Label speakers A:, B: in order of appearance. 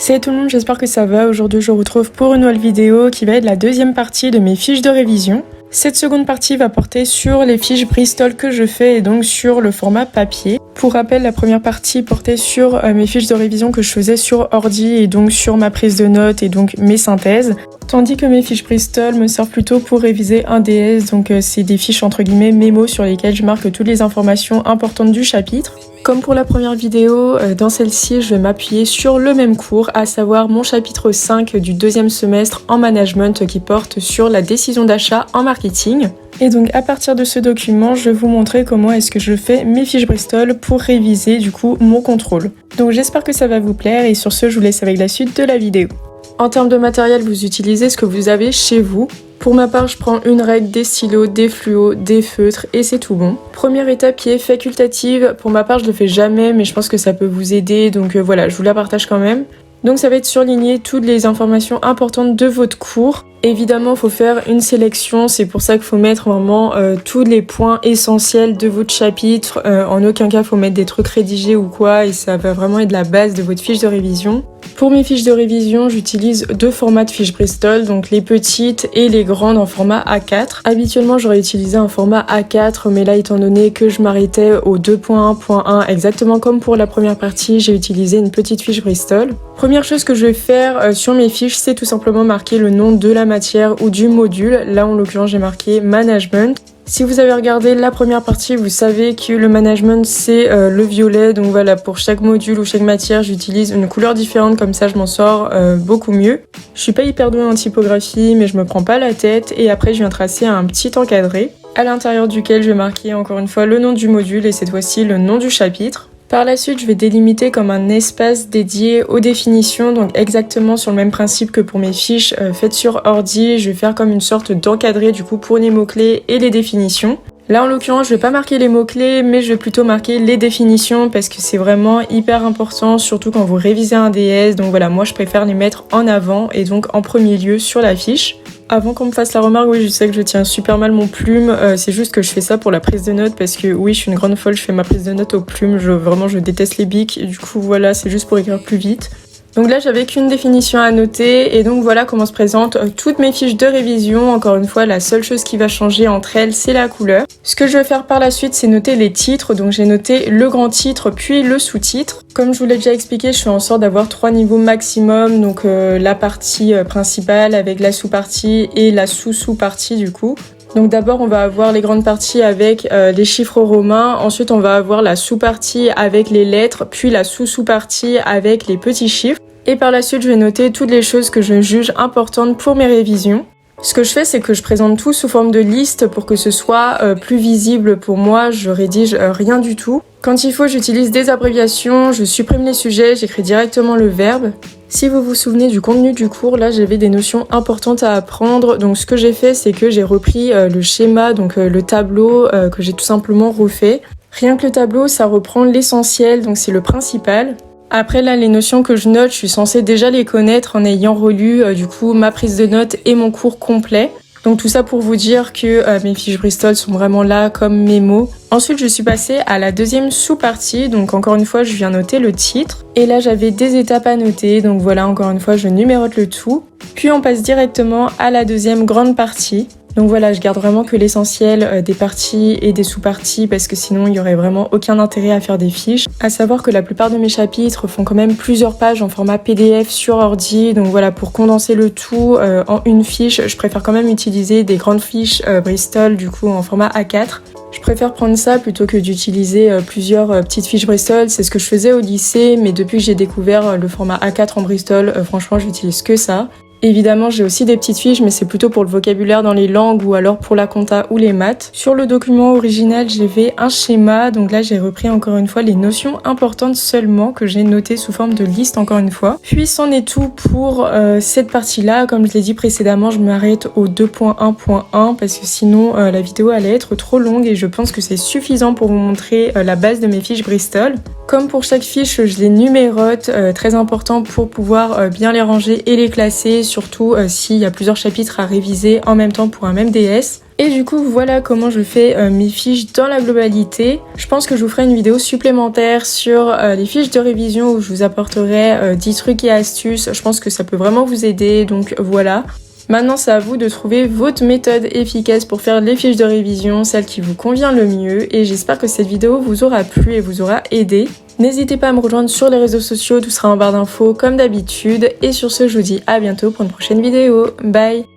A: Salut tout le monde, j'espère que ça va. Aujourd'hui je vous retrouve pour une nouvelle vidéo qui va être la deuxième partie de mes fiches de révision. Cette seconde partie va porter sur les fiches Bristol que je fais et donc sur le format papier. Pour rappel, la première partie portait sur mes fiches de révision que je faisais sur ordi et donc sur ma prise de notes et donc mes synthèses. Tandis que mes fiches Bristol me servent plutôt pour réviser un DS, donc c'est des fiches entre guillemets mémo sur lesquelles je marque toutes les informations importantes du chapitre. Comme pour la première vidéo, dans celle-ci, je vais m'appuyer sur le même cours, à savoir mon chapitre 5 du deuxième semestre en management qui porte sur la décision d'achat en marketing. Et donc à partir de ce document, je vais vous montrer comment est-ce que je fais mes fiches Bristol pour réviser du coup mon contrôle. Donc j'espère que ça va vous plaire et sur ce, je vous laisse avec la suite de la vidéo. En termes de matériel, vous utilisez ce que vous avez chez vous. Pour ma part, je prends une règle, des stylos, des fluos, des feutres et c'est tout bon. Première étape qui est facultative. Pour ma part, je le fais jamais, mais je pense que ça peut vous aider, donc voilà, je vous la partage quand même. Donc ça va être surligner toutes les informations importantes de votre cours. Évidemment, il faut faire une sélection, c'est pour ça qu'il faut mettre vraiment tous les points essentiels de votre chapitre. En aucun cas, il faut mettre des trucs rédigés ou quoi, et ça va vraiment être la base de votre fiche de révision. Pour mes fiches de révision, j'utilise deux formats de fiches Bristol, donc les petites et les grandes en format A4. Habituellement, j'aurais utilisé un format A4, mais là, étant donné que je m'arrêtais au 2.1.1, exactement comme pour la première partie, j'ai utilisé une petite fiche Bristol. Première chose que je vais faire sur mes fiches, c'est tout simplement marquer le nom de la matière ou du module. Là, en l'occurrence, j'ai marqué management. Si vous avez regardé la première partie, vous savez que le management, c'est le violet. Donc voilà, pour chaque module ou chaque matière, j'utilise une couleur différente. Comme ça, je m'en sors beaucoup mieux. Je suis pas hyper douée en typographie, mais je me prends pas la tête. Et après, je viens tracer un petit encadré, à l'intérieur duquel je vais marquer encore une fois le nom du module et cette fois-ci le nom du chapitre. Par la suite, je vais délimiter comme un espace dédié aux définitions, donc exactement sur le même principe que pour mes fiches faites sur ordi. Je vais faire comme une sorte d'encadré du coup pour les mots-clés et les définitions. Là, en l'occurrence, je vais pas marquer les mots-clés, mais je vais plutôt marquer les définitions parce que c'est vraiment hyper important, surtout quand vous révisez un DS. Donc voilà, moi je préfère les mettre en avant et donc en premier lieu sur la fiche. Avant qu'on me fasse la remarque, oui, je sais que je tiens super mal mon plume, c'est juste que je fais ça pour la prise de notes parce que oui, je suis une grande folle, je fais ma prise de notes aux plumes, je déteste les bics, et du coup voilà, c'est juste pour écrire plus vite. Donc là, j'avais qu'une définition à noter et donc voilà comment se présentent toutes mes fiches de révision. Encore une fois, la seule chose qui va changer entre elles, c'est la couleur. Ce que je vais faire par la suite, c'est noter les titres. Donc j'ai noté le grand titre puis le sous-titre. Comme je vous l'ai déjà expliqué, je fais en sorte d'avoir 3 niveaux maximum. Donc la partie principale avec la sous-partie et la sous-sous-partie du coup. Donc d'abord on va avoir les grandes parties avec les chiffres romains, ensuite on va avoir la sous-partie avec les lettres, puis la sous-sous-partie avec les petits chiffres. Et par la suite je vais noter toutes les choses que je juge importantes pour mes révisions. Ce que je fais, c'est que je présente tout sous forme de liste pour que ce soit plus visible pour moi, je rédige rien du tout. Quand il faut, j'utilise des abréviations, je supprime les sujets, j'écris directement le verbe. Si vous vous souvenez du contenu du cours, là j'avais des notions importantes à apprendre. Donc ce que j'ai fait, c'est que j'ai repris le schéma, donc le tableau que j'ai tout simplement refait. Rien que le tableau, ça reprend l'essentiel, donc c'est le principal. Après là, les notions que je note, je suis censée déjà les connaître en ayant relu du coup ma prise de notes et mon cours complet. Donc tout ça pour vous dire que mes fiches Bristol sont vraiment là comme mes mots. Ensuite, je suis passée à la deuxième sous-partie. Donc encore une fois, je viens noter le titre. Et là, j'avais des étapes à noter. Donc voilà, encore une fois, je numérote le tout. Puis on passe directement à la deuxième grande partie. Donc voilà, je garde vraiment que l'essentiel des parties et des sous-parties parce que sinon il n'y aurait vraiment aucun intérêt à faire des fiches. À savoir que la plupart de mes chapitres font quand même plusieurs pages en format PDF sur ordi. Donc voilà, pour condenser le tout en une fiche, je préfère quand même utiliser des grandes fiches Bristol du coup en format A4. Je préfère prendre ça plutôt que d'utiliser plusieurs petites fiches Bristol. C'est ce que je faisais au lycée, mais depuis que j'ai découvert le format A4 en Bristol, franchement j'utilise que ça. Évidemment, j'ai aussi des petites fiches, mais c'est plutôt pour le vocabulaire dans les langues ou alors pour la compta ou les maths. Sur le document original, j'avais un schéma, donc là j'ai repris encore une fois les notions importantes seulement que j'ai notées sous forme de liste encore une fois. Puis c'en est tout pour cette partie-là. Comme je l'ai dit précédemment, je m'arrête au 2.1.1 parce que sinon la vidéo allait être trop longue et je pense que c'est suffisant pour vous montrer la base de mes fiches Bristol. Comme pour chaque fiche, je les numérote, très important pour pouvoir bien les ranger et les classer. surtout s'il y a plusieurs chapitres à réviser en même temps pour un même DS. Et du coup voilà comment je fais mes fiches dans la globalité. Je pense que je vous ferai une vidéo supplémentaire sur les fiches de révision où je vous apporterai 10 trucs et astuces. Je pense que ça peut vraiment vous aider, donc voilà. Maintenant c'est à vous de trouver votre méthode efficace pour faire les fiches de révision, celle qui vous convient le mieux, et j'espère que cette vidéo vous aura plu et vous aura aidé. N'hésitez pas à me rejoindre sur les réseaux sociaux, tout sera en barre d'infos comme d'habitude, et sur ce je vous dis à bientôt pour une prochaine vidéo. Bye!